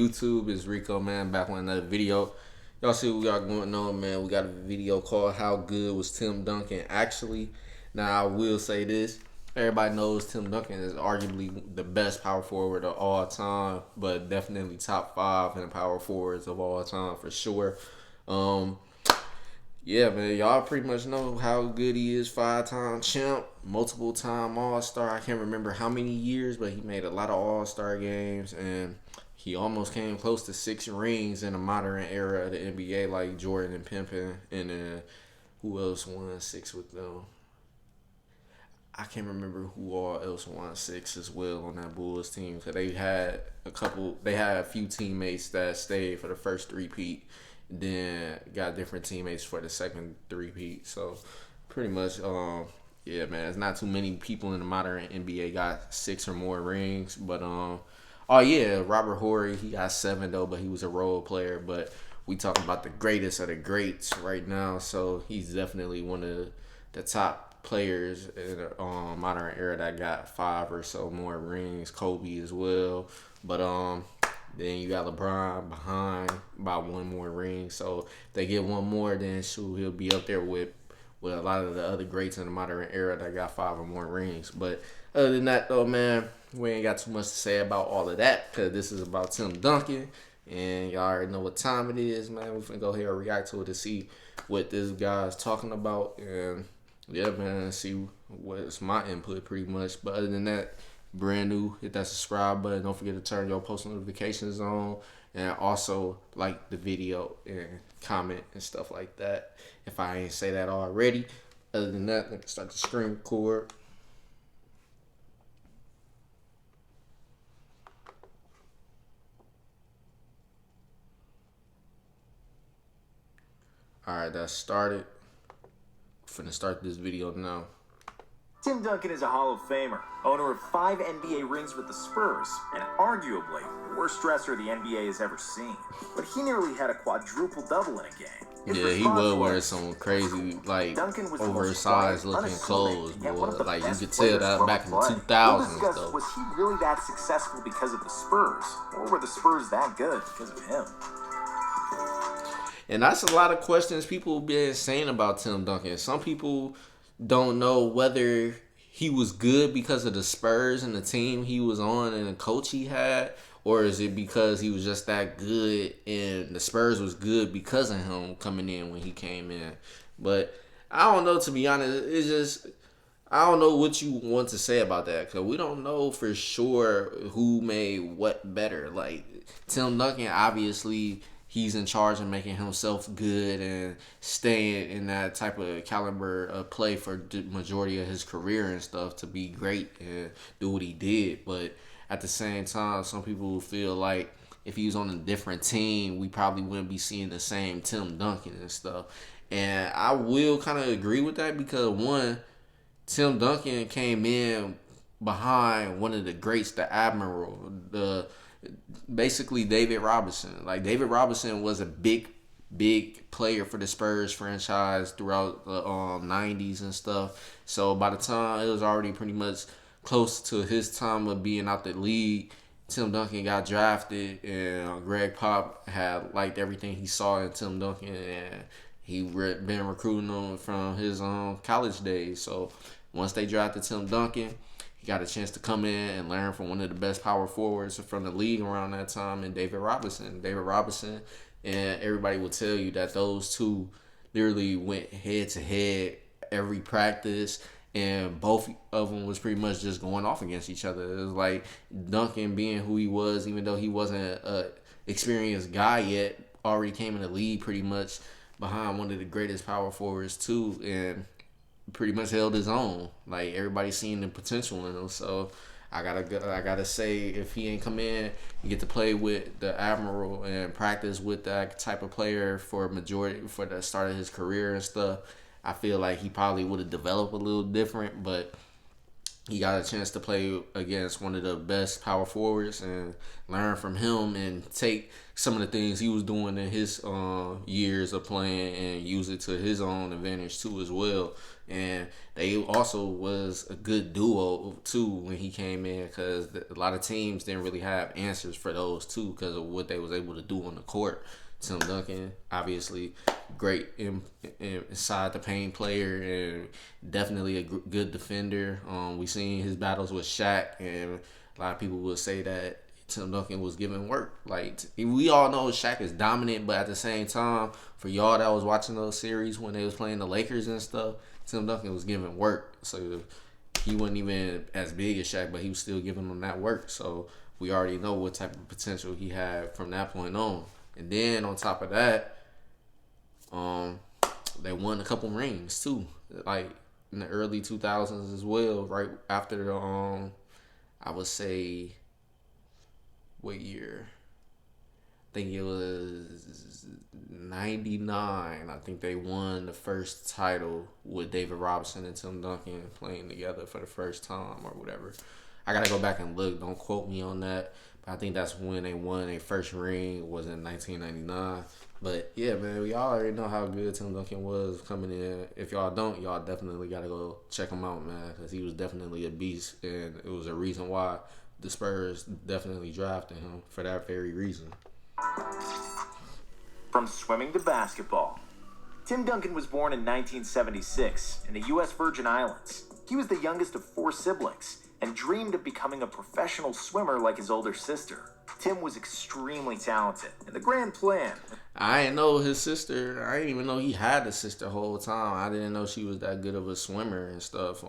YouTube is Rico, man, back with another video. Y'all see what we got going on, man. We got a video called How Good Was Tim Duncan Actually? Now, I will say this. Everybody knows Tim Duncan is arguably the best power forward of all time, but definitely top 5 in power forwards of all time for sure. Yeah, man, y'all pretty much know how good he is. 5-time champ, multiple-time All-Star. I can't remember how many years, but he made a lot of All-Star games, and he almost came close to 6 rings in the modern era of the NBA, like Jordan and Pippen. And then who else won 6 with them? I can't remember who all else won 6 as well on that Bulls team. Cause they had a few teammates that stayed for the first three-peat. Then got different teammates for the second three-peat. So pretty much, yeah, man, it's not too many people in the modern NBA got 6 or more rings. But oh yeah, Robert Horry, he got 7 though, but he was a role player. But we talking about the greatest of the greats right now, so he's definitely one of the top players in the modern era that got 5 or so more rings. Kobe as well, but then you got LeBron behind by 1 more ring. So if they get 1 more, then shoot, he'll be up there with a lot of the other greats in the modern era that got 5 or more rings. But other than that, though, man, we ain't got too much to say about all of that because this is about Tim Duncan. And y'all already know what time it is, man. We finna go ahead and react to it to see what this guy's talking about. And yeah, man, see what's my input pretty much. But other than that, brand new, hit that subscribe button. Don't forget to turn your post notifications on, and also like the video and comment and stuff like that if I ain't say that already. Other than that, let me start the screen record. Alright, that's started. Finna start this video now. Tim Duncan is a Hall of Famer, owner of 5 NBA rings with the Spurs, and arguably the worst dresser the NBA has ever seen. But he nearly had a quadruple-double in a game. Yeah, he was wearing some crazy, like, oversized looking clothes, boy. Like, you could tell that back in the 2000s, though. Was he really that successful because of the Spurs? Or were the Spurs that good because of him? And that's a lot of questions people been saying about Tim Duncan. Some people don't know whether he was good because of the Spurs and the team he was on and the coach he had, or is it because he was just that good and the Spurs was good because of him coming in when he came in. But I don't know, to be honest. It's just, I don't know what you want to say about that because we don't know for sure who made what better. Like, Tim Duncan, obviously, he's in charge of making himself good and staying in that type of caliber of play for the majority of his career and stuff to be great and do what he did. But at the same time, some people feel like if he was on a different team, we probably wouldn't be seeing the same Tim Duncan and stuff. And I will kind of agree with that because, one, Tim Duncan came in behind one of the greats, the Admiral, basically David Robinson. Like, David Robinson was a big player for the Spurs franchise throughout the 90s and stuff. So by the time it was already pretty much close to his time of being out the league, Tim Duncan got drafted, and Greg Pop had liked everything he saw in Tim Duncan, and he been recruiting him from his college days. So once they drafted Tim Duncan, he got a chance to come in and learn from one of the best power forwards from the league around that time, and David Robinson. And everybody will tell you that those two literally went head to head every practice, and both of them was pretty much just going off against each other. It was like Duncan, being who he was, even though he wasn't an experienced guy yet, already came in the league pretty much behind one of the greatest power forwards too, and pretty much held his own. Like, everybody seeing the potential in him. So I gotta say, if he ain't come in and get to play with the Admiral and practice with that type of player for the start of his career and stuff, I feel like he probably would have developed a little different. But he got a chance to play against one of the best power forwards and learn from him and take some of the things he was doing in his years of playing and use it to his own advantage too as well. And they also was a good duo too when he came in, because a lot of teams didn't really have answers for those two because of what they was able to do on the court. Tim Duncan, obviously, great inside the paint player and definitely a good defender. We seen his battles with Shaq, and a lot of people will say that Tim Duncan was giving work. Like, we all know Shaq is dominant, but at the same time, for y'all that was watching those series when they was playing the Lakers and stuff, Tim Duncan was giving work. So he wasn't even as big as Shaq, but he was still giving them that work. So we already know what type of potential he had from that point on. And then on top of that, they won a couple rings too, like in the early 2000s as well. Right after the I would say, what year? I think it was 99. I think they won the first title with David Robinson and Tim Duncan playing together for the first time or whatever. I gotta go back and look. Don't quote me on that. But I think that's when they won their first ring, was in 1999. But yeah, man, we all already know how good Tim Duncan was coming in. If y'all don't, y'all definitely gotta go check him out, man, because he was definitely a beast, and it was a reason why the Spurs definitely drafted him for that very reason. From swimming to basketball, Tim Duncan was born in 1976 in the U.S. Virgin Islands. He was the youngest of 4 siblings and dreamed of becoming a professional swimmer like his older sister. Tim was extremely talented, and the grand plan... I didn't know his sister. I didn't even know he had a sister the whole time. I didn't know she was that good of a swimmer and stuff.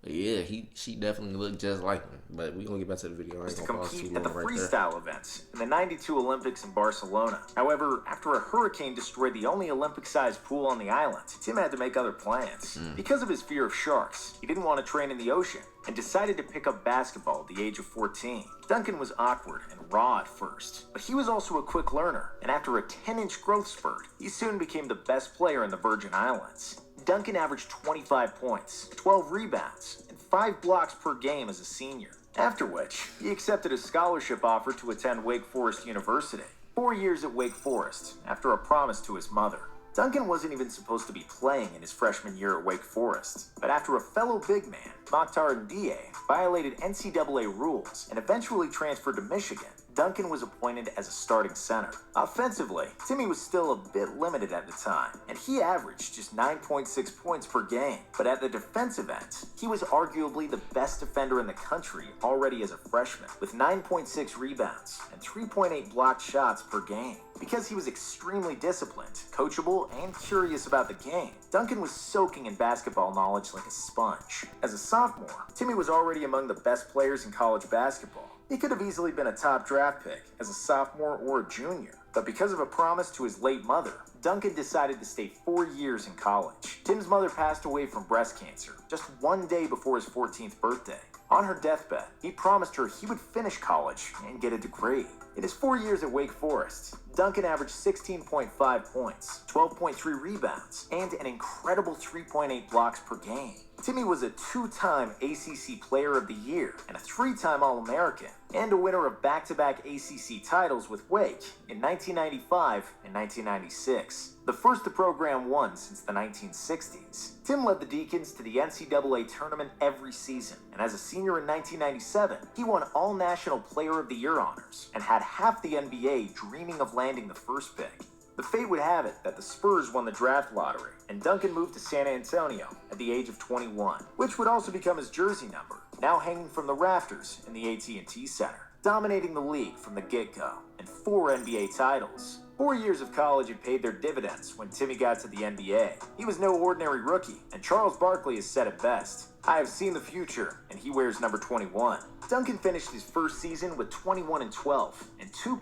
Yeah, she definitely looked just like him. But we gonna get back to the video. I ain't to gonna pause too compete at the long right freestyle events in the '92 Olympics in Barcelona. However, after a hurricane destroyed the only Olympic-sized pool on the island, Tim had to make other plans. Because of his fear of sharks, he didn't want to train in the ocean and decided to pick up basketball at the age of 14. Duncan was awkward and raw at first, but he was also a quick learner, and after a 10-inch growth spurt, he soon became the best player in the Virgin Islands. Duncan averaged 25 points, 12 rebounds, and 5 blocks per game as a senior. After which, he accepted a scholarship offer to attend Wake Forest University. 4 years at Wake Forest, after a promise to his mother. Duncan wasn't even supposed to be playing in his freshman year at Wake Forest, but after a fellow big man, Mokhtar Ndiaye, violated NCAA rules and eventually transferred to Michigan, Duncan was appointed as a starting center. Offensively, Timmy was still a bit limited at the time, and he averaged just 9.6 points per game. But at the defensive end, he was arguably the best defender in the country already as a freshman, with 9.6 rebounds and 3.8 blocked shots per game. Because he was extremely disciplined, coachable, and curious about the game, Duncan was soaking in basketball knowledge like a sponge. As a sophomore, Timmy was already among the best players in college basketball. He could have easily been a top draft pick as a sophomore or a junior, but because of a promise to his late mother, Duncan decided to stay 4 years in college. Tim's mother passed away from breast cancer just 1 day before his 14th birthday. On her deathbed, he promised her he would finish college and get a degree. In his 4 years at Wake Forest, Duncan averaged 16.5 points, 12.3 rebounds, and an incredible 3.8 blocks per game. Timmy was a 2-time ACC Player of the Year and a 3-time All-American, and a winner of back-to-back ACC titles with Wake in 1995 and 1996, the first the program won since the 1960s. Tim led the Deacons to the NCAA tournament every season, and as a senior in 1997, he won All-National Player of the Year honors and had half the NBA dreaming of landing the first pick. The fate would have it that the Spurs won the draft lottery, and Duncan moved to San Antonio at the age of 21, which would also become his jersey number, now hanging from the rafters in the AT&T Center, dominating the league from the get-go, and 4 NBA titles. 4 years of college had paid their dividends when Timmy got to the NBA. He was no ordinary rookie, and Charles Barkley has said it best: "I have seen the future," and he wears number 21. Duncan finished his first season with 21-12 and 2.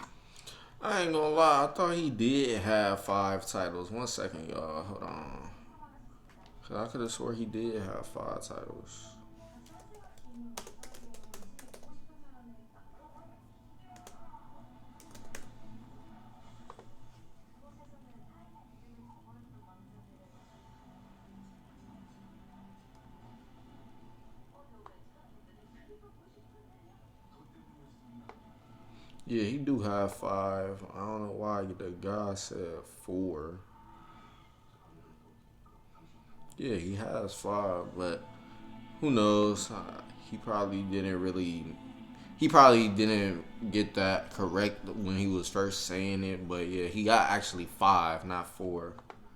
I ain't gonna lie, I thought he did have 5 titles. 1 second, y'all. Hold on. Cause I could have swore he did have 5 titles. Yeah, he do have 5. I don't know why the guy said 4. Yeah, he has 5, but who knows? He probably didn't really. He probably didn't get that correct when he was first saying it, but yeah, he got actually 5, not 4.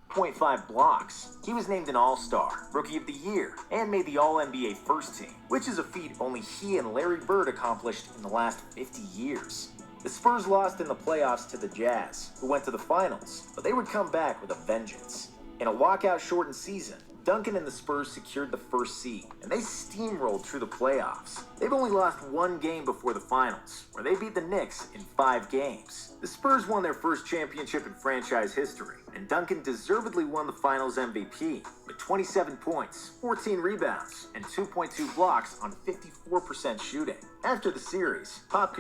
0.5 blocks. He was named an All-Star, Rookie of the Year, and made the All-NBA First Team, which is a feat only he and Larry Bird accomplished in the last 50 years. The Spurs lost in the playoffs to the Jazz, who went to the finals, but they would come back with a vengeance. In a walkout-shortened season, Duncan and the Spurs secured the first seed, and they steamrolled through the playoffs. They've only lost 1 game before the finals, where they beat the Knicks in 5 games. The Spurs won their first championship in franchise history, and Duncan deservedly won the finals MVP with 27 points, 14 rebounds, and 2.2 blocks on 54% shooting. After the series, Pop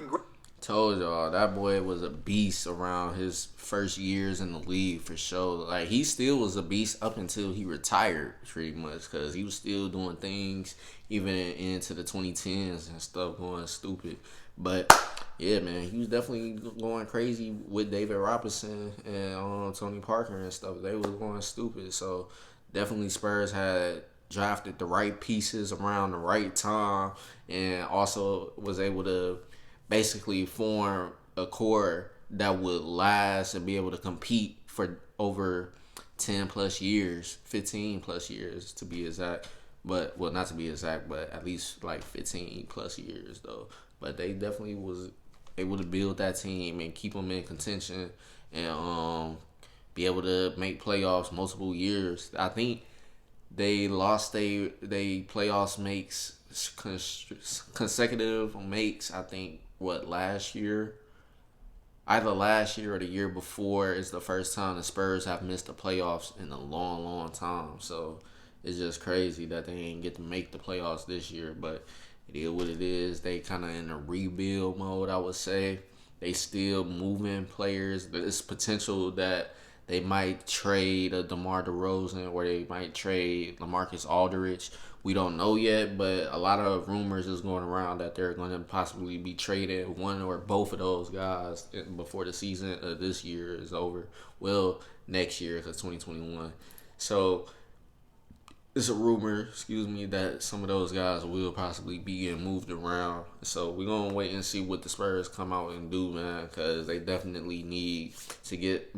Told y'all that boy was a beast around his first years in the league for sure. Like, he still was a beast up until he retired, pretty much, because he was still doing things even into the 2010s and stuff, going stupid. But yeah, man, he was definitely going crazy with David Robinson and Tony Parker and stuff. They was going stupid. So definitely Spurs had drafted the right pieces around the right time, and also was able to basically form a core that would last and be able to compete for over 10 plus years, 15 plus years to be exact. But, well, not to be exact, but at least like 15 plus years though. But they definitely was able to build that team and keep them in contention and be able to make playoffs multiple years. I think they lost they playoffs makes consecutive makes, I think, last year? Either last year or the year before is the first time the Spurs have missed the playoffs in a long, long time. So it's just crazy that they ain't get to make the playoffs this year. But it is what it is. They kind of in a rebuild mode, I would say. They still moving players. There's potential that they might trade a DeMar DeRozan or they might trade LaMarcus Aldridge. We don't know yet, but a lot of rumors is going around that they're going to possibly be trading one or both of those guys before the season of this year is over. Well, next year, because 2021. So it's a rumor, that some of those guys will possibly be getting moved around. So we're going to wait and see what the Spurs come out and do, man, because they definitely need to get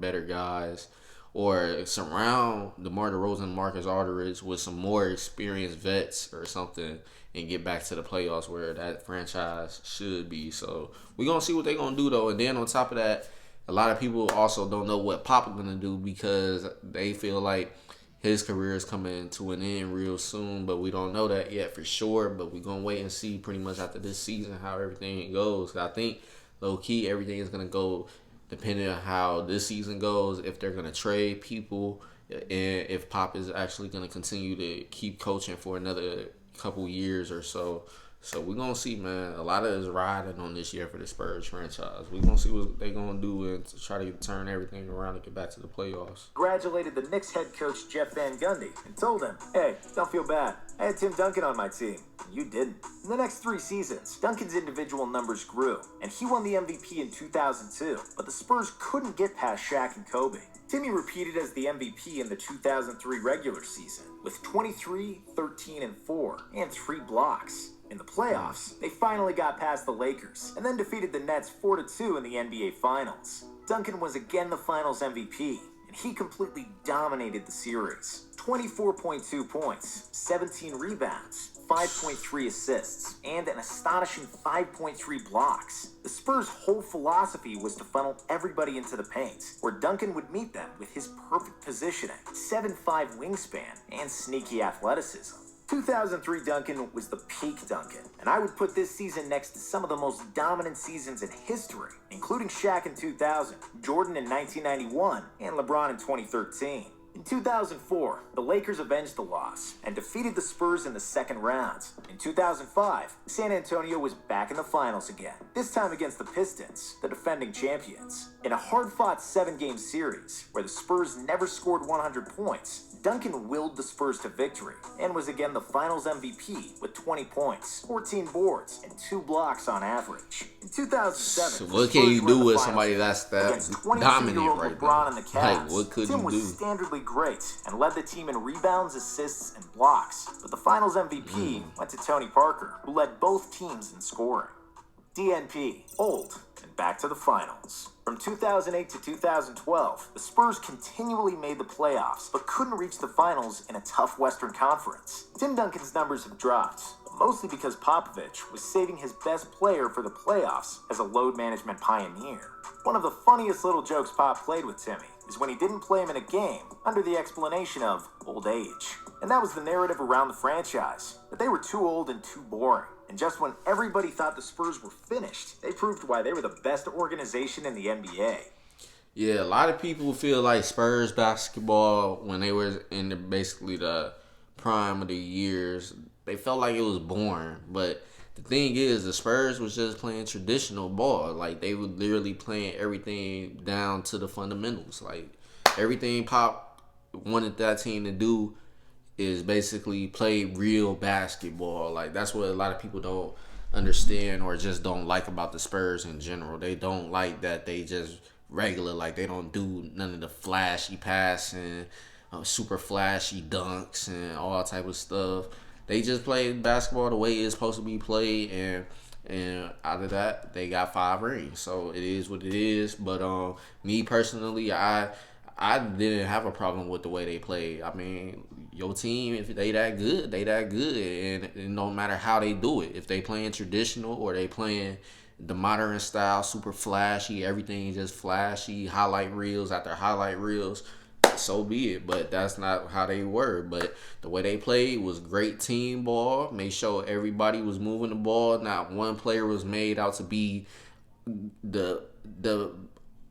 better guys or surround DeMar DeRozan and Marcus Aldridge with some more experienced vets or something and get back to the playoffs where that franchise should be. So we're going to see what they're going to do, though. And then on top of that, a lot of people also don't know what Pop is going to do because they feel like his career is coming to an end real soon, but we don't know that yet for sure. But we're going to wait and see pretty much after this season how everything goes. I think, low-key, everything is going to go depending on how this season goes, if they're going to trade people, and if Pop is actually going to continue to keep coaching for another couple years or so. So we're going to see, man. A lot of it is riding on this year for the Spurs franchise. We're going to see what they're going to do and to try to turn everything around and get back to the playoffs. Congratulated the Knicks head coach Jeff Van Gundy and told him, hey, don't feel bad. I had Tim Duncan on my team. You didn't. In the next 3 seasons, Duncan's individual numbers grew, and he won the MVP in 2002, but the Spurs couldn't get past Shaq and Kobe. Timmy repeated as the MVP in the 2003 regular season with 23, 13, and 4, and 3 blocks. In the playoffs, they finally got past the Lakers, and then defeated the Nets 4-2 in the NBA Finals. Duncan was again the Finals MVP, and he completely dominated the series. 24.2 points, 17 rebounds, 5.3 assists, and an astonishing 5.3 blocks. The Spurs' whole philosophy was to funnel everybody into the paint, where Duncan would meet them with his perfect positioning, 7'5" wingspan, and sneaky athleticism. 2003 Duncan was the peak Duncan, and I would put this season next to some of the most dominant seasons in history, including Shaq in 2000, Jordan in 1991, and LeBron in 2013. In 2004, the Lakers avenged the loss and defeated the Spurs in the second round. In 2005, San Antonio was back in the finals again, this time against the Pistons, the defending champions. In a hard-fought 7-game series, where the Spurs never scored 100 points, Duncan willed the Spurs to victory and was again the Finals MVP with 20 points, 14 boards, and 2 blocks on average. In 2007, So the what can Spurs you were in do the with finals somebody that's against 22-year-old dominant right LeBron now? and the Cavs. Like, what could Tim you was do? standardly great and led the team in rebounds, assists, and blocks. But the finals MVP went to Tony Parker, who led both teams in scoring. DNP, old, and back to the finals. From 2008 to 2012, the Spurs continually made the playoffs, but couldn't reach the finals in a tough Western Conference. Tim Duncan's numbers have dropped, mostly because Popovich was saving his best player for the playoffs as a load management pioneer. One of the funniest little jokes Pop played with Timmy is when he didn't play him in a game under the explanation of old age. And that was the narrative around the franchise, that they were too old and too boring. And just when everybody thought the Spurs were finished, they proved why they were the best organization in the NBA. Yeah, a lot of people feel like Spurs basketball, when they were in basically the prime of the years, they felt like it was boring. But the thing is, the Spurs was just playing traditional ball. Like, they were literally playing everything down to the fundamentals. Like, everything Pop wanted that team to do is basically play real basketball. Like, that's what a lot of people don't understand or just don't like about the Spurs in general. They don't like that they just regular, like they don't do none of the flashy passing, super flashy dunks and all type of stuff. They just play basketball the way it's supposed to be played, and out of that they got 5 rings. So it is what it is. But me personally, I didn't have a problem with the way they played. I mean, your team, if they that good, they that good, and no matter how they do it, if they playing traditional or they playing the modern style, super flashy, everything just flashy, highlight reels after highlight reels, so be it. But that's not how they were. But the way they played was great team ball. Made sure everybody was moving the ball. Not one player was made out to be the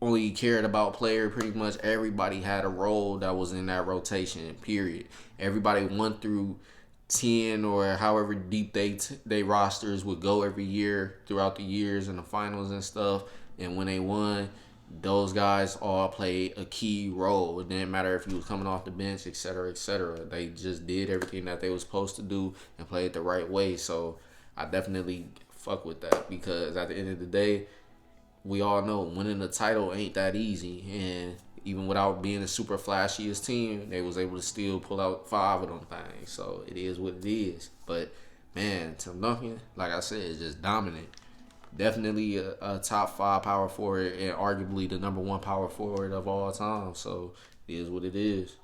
only cared about player. Pretty much everybody had a role that was in that rotation, period. Everybody 1 through 10 or however deep they rosters would go every year throughout the years in the finals and stuff. And when they won, those guys all played a key role. It didn't matter if he was coming off the bench, etc., etc. They just did everything that they were supposed to do and played the right way. So I definitely fuck with that, because at the end of the day, we all know winning the title ain't that easy. And even without being the super flashiest team, they was able to still pull out 5 of them things. So it is what it is. But man, Tim Duncan, like I said, is just dominant. Definitely a top 5 power forward and arguably the number 1 power forward of all time. So it is what it is.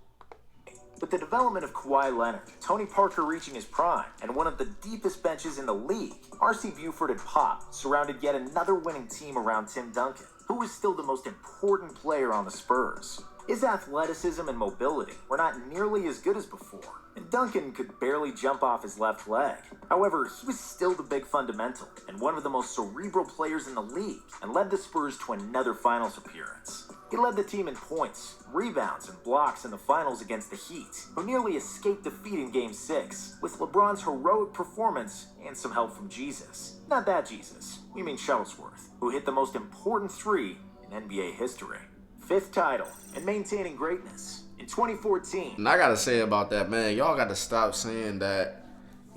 With the development of Kawhi Leonard, Tony Parker reaching his prime, and one of the deepest benches in the league, R.C. Buford and Pop surrounded yet another winning team around Tim Duncan, who was still the most important player on the Spurs. His athleticism and mobility were not nearly as good as before, and Duncan could barely jump off his left leg. However, he was still the big fundamental, and one of the most cerebral players in the league, and led the Spurs to another finals appearance. He led the team in points, rebounds, and blocks in the finals against the Heat, who nearly escaped defeat in Game 6, with LeBron's heroic performance and some help from Jesus. Not that Jesus, we mean Shuttlesworth, who hit the most important 3 in NBA history. 5th title, and maintaining greatness. In 2014... And I gotta say about that, man, y'all gotta stop saying that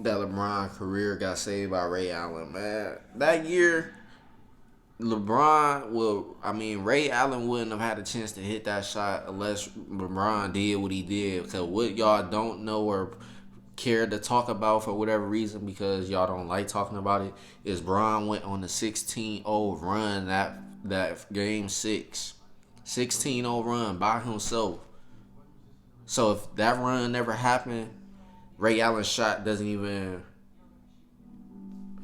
LeBron career got saved by Ray Allen, man. That year, Ray Allen wouldn't have had a chance to hit that shot unless LeBron did what he did. Because what y'all don't know or care to talk about for whatever reason, because y'all don't like talking about it, is Bron went on the 16-0 run that Game 6. 16-0 run by himself. So if that run never happened, Ray Allen's shot doesn't even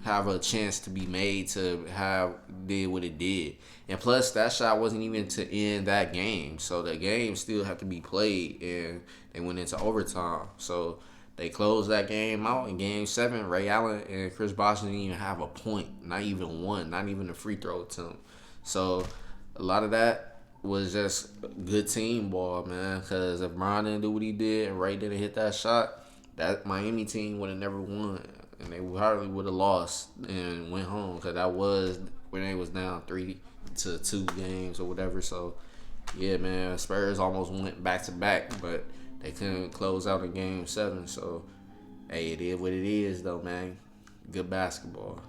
have a chance to be made to have did what it did. And plus, that shot wasn't even to end that game. So the game still had to be played, and they went into overtime. So they closed that game out in Game 7. Ray Allen and Chris Bosh didn't even have a point. Not even one. Not even a free throw attempt. So a lot of that was just good team ball, man. Because if Bron didn't do what he did and Ray didn't hit that shot, that Miami team would have never won. And they hardly would have lost and went home. Because that was when they was down 3-2 games or whatever. So, yeah, man, Spurs almost went back-to-back. But they couldn't close out in Game 7. So, hey, it is what it is, though, man. Good basketball.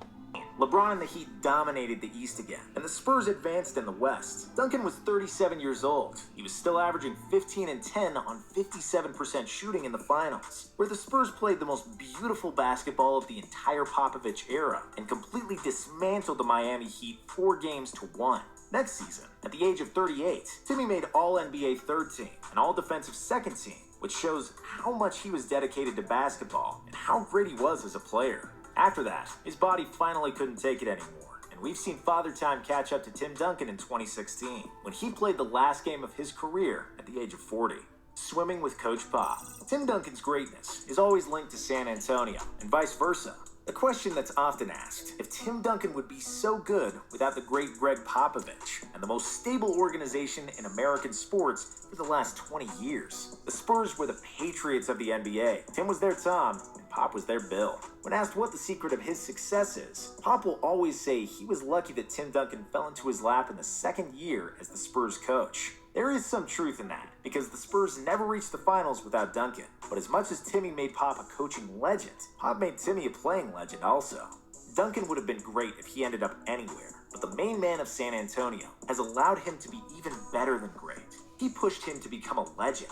LeBron and the Heat dominated the East again, and the Spurs advanced in the West. Duncan was 37 years old. He was still averaging 15 and 10 on 57% shooting in the finals, where the Spurs played the most beautiful basketball of the entire Popovich era and completely dismantled the Miami Heat 4-1. Next season, at the age of 38, Timmy made All-NBA third team and All-Defensive second team, which shows how much he was dedicated to basketball and how great he was as a player. After that, his body finally couldn't take it anymore, and we've seen Father Time catch up to Tim Duncan in 2016, when he played the last game of his career at the age of 40. Swimming with Coach Pop. Tim Duncan's greatness is always linked to San Antonio, and vice versa. The question that's often asked, if Tim Duncan would be so good without the great Greg Popovich and the most stable organization in American sports for the last 20 years. The Spurs were the Patriots of the NBA. Tim was their Tom, and Pop was their Bill. When asked what the secret of his success is, Pop will always say he was lucky that Tim Duncan fell into his lap in the second year as the Spurs coach. There is some truth in that, because the Spurs never reached the finals without Duncan. But as much as Timmy made Pop a coaching legend, Pop made Timmy a playing legend also. Duncan would have been great if he ended up anywhere, but the main man of San Antonio has allowed him to be even better than great. He pushed him to become a legend.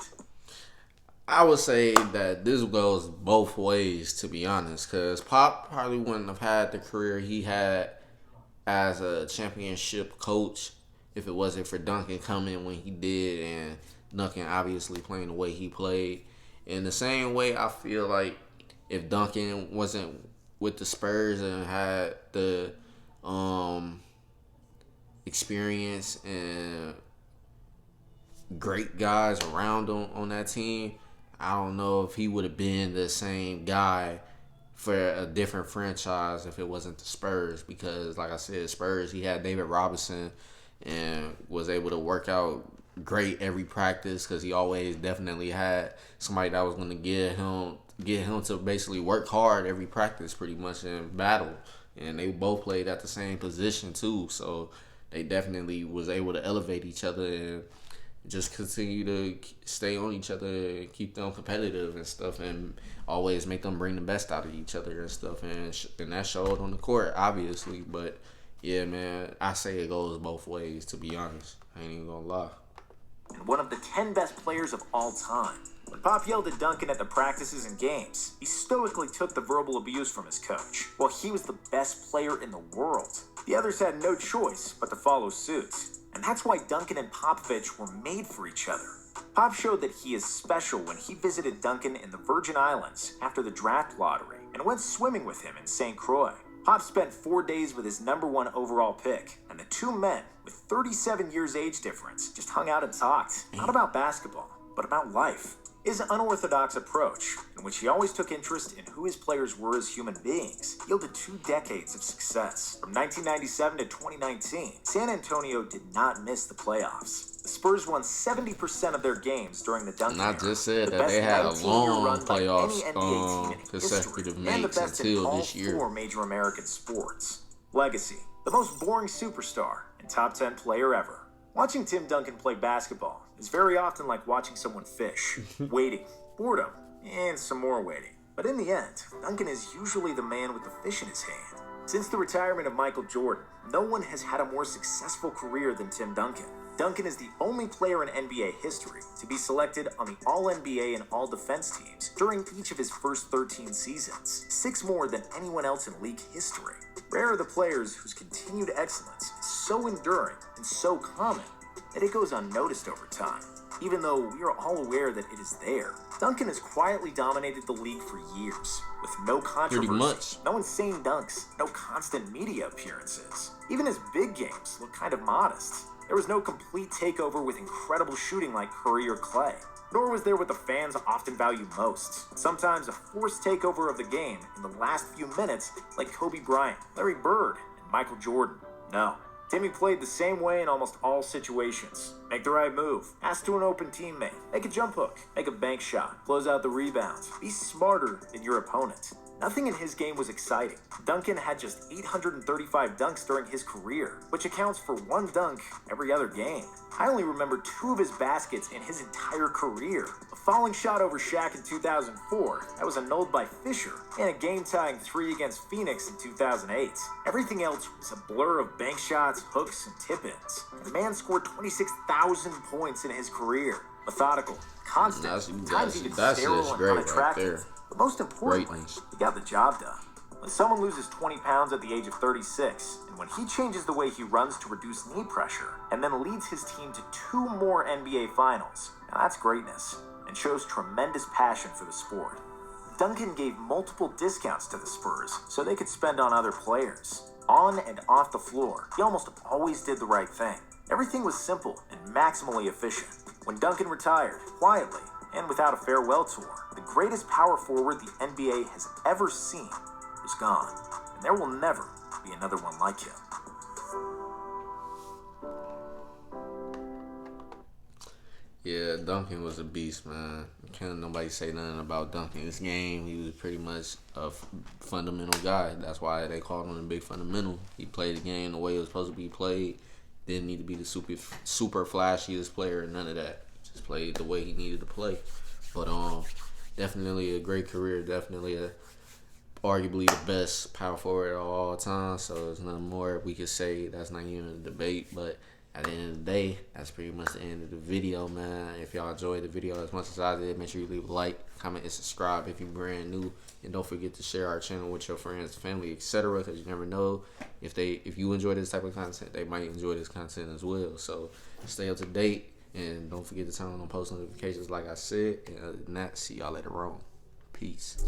I would say that this goes both ways, to be honest, because Pop probably wouldn't have had the career he had as a championship coach if it wasn't for Duncan coming when he did, and Duncan obviously playing the way he played. In the same way, I feel like if Duncan wasn't with the Spurs and had the experience and great guys around him on that team, I don't know if he would have been the same guy for a different franchise if it wasn't the Spurs. Because, like I said, Spurs, he had David Robinson and was able to work out great every practice because he always definitely had somebody that was going to get him to basically work hard every practice pretty much in battle. And they both played at the same position too, so they definitely was able to elevate each other and just continue to stay on each other and keep them competitive and stuff, and always make them bring the best out of each other and stuff. And that showed on the court, obviously. But yeah, man, I say it goes both ways, to be honest. I ain't even gonna lie. And one of the 10 best players of all time. When Pop yelled at Duncan at the practices and games, he stoically took the verbal abuse from his coach. Well, he was the best player in the world. The others had no choice but to follow suit. And that's why Duncan and Popovich were made for each other. Pop showed that he is special when he visited Duncan in the Virgin Islands after the draft lottery and went swimming with him in St. Croix. Pop spent 4 days with his #1 overall pick, and the two men, with 37 years age difference, just hung out and talked, not about basketball, but about life. His unorthodox approach, in which he always took interest in who his players were as human beings, yielded 2 decades of success. From 1997 to 2019, San Antonio did not miss the playoffs. The Spurs won 70% of their games during the Duncan era. And I just said the that they had a 19-year long run by any playoffs NBA team in consecutive history, and the makes best in until all this year. 4 major American sports. Legacy: the most boring superstar and top 10 player ever. Watching Tim Duncan play basketball is very often like watching someone fish. Waiting, boredom, and some more waiting. But in the end, Duncan is usually the man with the fish in his hand. Since the retirement of Michael Jordan, no one has had a more successful career than Tim Duncan. Duncan is the only player in NBA history to be selected on the All-NBA and All-Defense teams during each of his first 13 seasons, 6 more than anyone else in league history. Rare are the players whose continued excellence is so enduring and so common that it goes unnoticed over time, even though we are all aware that it is there. Duncan has quietly dominated the league for years, with no controversy, no insane dunks, no constant media appearances. Even his big games look kind of modest. There was no complete takeover with incredible shooting like Curry or Clay, nor was there what the fans often value most, sometimes a forced takeover of the game in the last few minutes like Kobe Bryant, Larry Bird, and Michael Jordan. No. Timmy played the same way in almost all situations. Make the right move, pass to an open teammate, make a jump hook, make a bank shot, close out the rebound. Be smarter than your opponent. Nothing in his game was exciting. Duncan had just 835 dunks during his career, which accounts for one dunk every other game. I only remember 2 of his baskets in his entire career. A falling shot over Shaq in 2004 that was annulled by Fisher, and a game-tying 3 against Phoenix in 2008. Everything else was a blur of bank shots, hooks, and tip-ins. The man scored 26,000 points in his career. Methodical, constant, times even sterile and unattractive. But most importantly, he got the job done. When someone loses 20 pounds at the age of 36, and when he changes the way he runs to reduce knee pressure, and then leads his team to 2 more NBA finals, now that's greatness, and shows tremendous passion for the sport. Duncan gave multiple discounts to the Spurs so they could spend on other players. On and off the floor, he almost always did the right thing. Everything was simple and maximally efficient. When Duncan retired, quietly, and without a farewell tour, the greatest power forward the NBA has ever seen was gone, and there will never be another one like him. Yeah, Duncan was a beast, man. Can't nobody say nothing about Duncan. This game, he was pretty much a fundamental guy. That's why they called him the big fundamental. He played the game the way it was supposed to be played. Didn't need to be the super flashiest player, none of that. Just played the way he needed to play. But definitely a great career. Definitely arguably the best power forward of all time. So there's nothing more we could say. That's not even a debate. But at the end of the day, that's pretty much the end of the video, man. If y'all enjoyed the video as much as I did, make sure you leave a like, comment, and subscribe if you're brand new. And don't forget to share our channel with your friends, family, etc. Because you never know if you enjoy this type of content, they might enjoy this content as well. So stay up to date. And don't forget to turn on post notifications like I said. And other than that, see y'all later on. Peace.